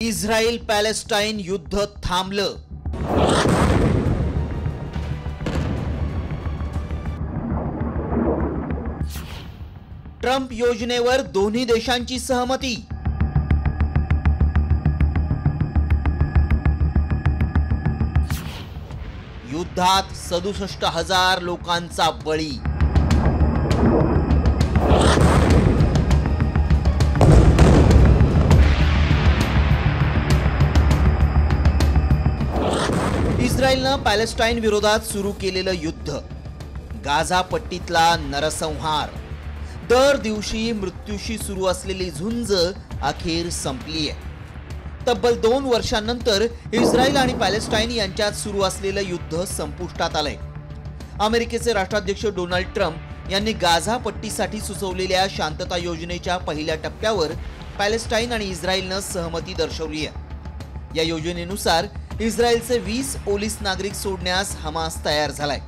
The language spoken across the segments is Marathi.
इस्रायल पॅलेस्टाईन युद्ध थांबलं। ट्रम्प योजनेवर दोन्ही देशांची सहमती। युद्धात 67,000 लोकांचा बळी। इस्रायलनं पॅलेस्टाईन विरोधात सुरू केलेलं युद्ध, गाझा पट्टीतला नरसंहार, दर दिवशी मृत्यूशी सुरू असलेली झुंज अखेर संपली आहे। तब्बल 2 वर्षांनंतर इस्रायल आणि पॅलेस्टाईन यांच्यात सुरू असलेलं युद्ध संपुष्टात आलंय। अमेरिकेचे राष्ट्राध्यक्ष डोनाल्ड ट्रम्प यांनी गाझा पट्टीसाठी सुचवलेल्या शांतता योजनेच्या पहिल्या टप्प्यावर पॅलेस्टाईन आणि इस्रायलनं सहमती दर्शवली आहे। या योजनेनुसार इस्रायलचे 20 पोलीस नागरिक सोडण्यास हमास तयार झालाय।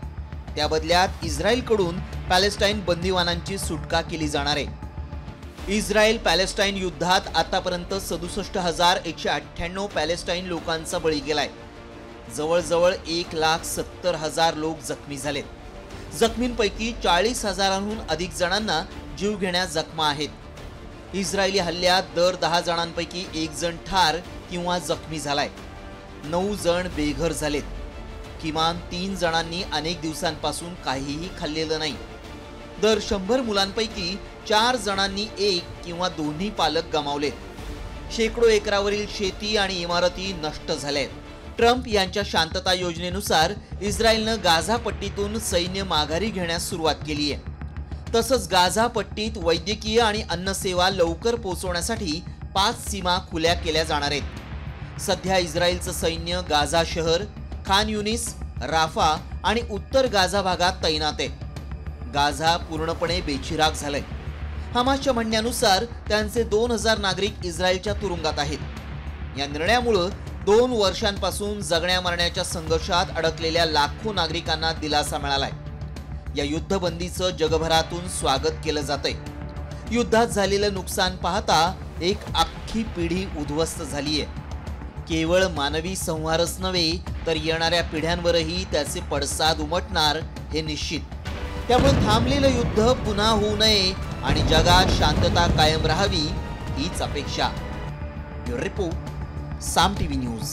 त्या बदल्यात इस्रायलकडून पॅलेस्टाईन बंदिवानांची सुटका केली जाणार आहे। इस्रायल पॅलेस्टाईन युद्धात आतापर्यंत 67,198 पॅलेस्टाईन लोकांचा बळी गेलाय। जवळजवळ 1,70,000 लोक जखमी झालेत। जखमींपैकी 40,000हून अधिक जणांना जीवघेण्या जखमा आहेत। इस्रायली हल्ल्यात दर 10 जणांपैकी 1 जण ठार किंवा जखमी झालाय। 9 जण बेघर झालेत। किमान 3 जणांनी अनेक दिवसांपासून काहीही खाल्लेलं नाही। दर 100 मुलांपैकी 4 जणांनी एक किंवा दोन्ही पालक गमावलेत। शेकडो एकरावरील शेती आणि इमारती नष्ट झाल्यात। ट्रम्प यांच्या शांतता योजनेनुसार इस्रायलनं गाझा पट्टीतून सैन्य माघारी घेण्यास सुरुवात केली आहे। तसंच गाझा पट्टीत वैद्यकीय आणि अन्न सेवा लवकर पोहोचवण्यासाठी 5 सीमा खुल्या केल्या जाणार आहेत। सध्या इस्रायलचं सैन्य गाझा शहर, खान युनिस, राफा आणि उत्तर गाझा भागात तैनात आहे। गाझा पूर्णपणे बेचिराग झालाय। हमासच्या म्हणण्यानुसार त्यांचे 2000 नागरिक इस्रायलच्या तुरुंगात आहेत। या निर्णयामुळे 2 वर्षांपासून जगण्या मरण्याच्या संघर्षात अडकलेल्या लाखो नागरिकांना दिलासा मिळालाय। या युद्धबंदीचं जगभरातून स्वागत केलं जातंय। युद्धात झालेलं नुकसान पाहता एक अख्खी पिढी उद्ध्वस्त झालीय। केवळ मानवी संहारच नव्हे तर येणाऱ्या पिढ्यांवरही त्याचे पडसाद उमटणार हे निश्चित। त्यामुळे थांबलेलं युद्ध पुन्हा होऊ नये आणि जगात शांतता कायम राहावी हीच अपेक्षा। ब्युरो रिपोर्ट, साम टीव्ही न्यूज।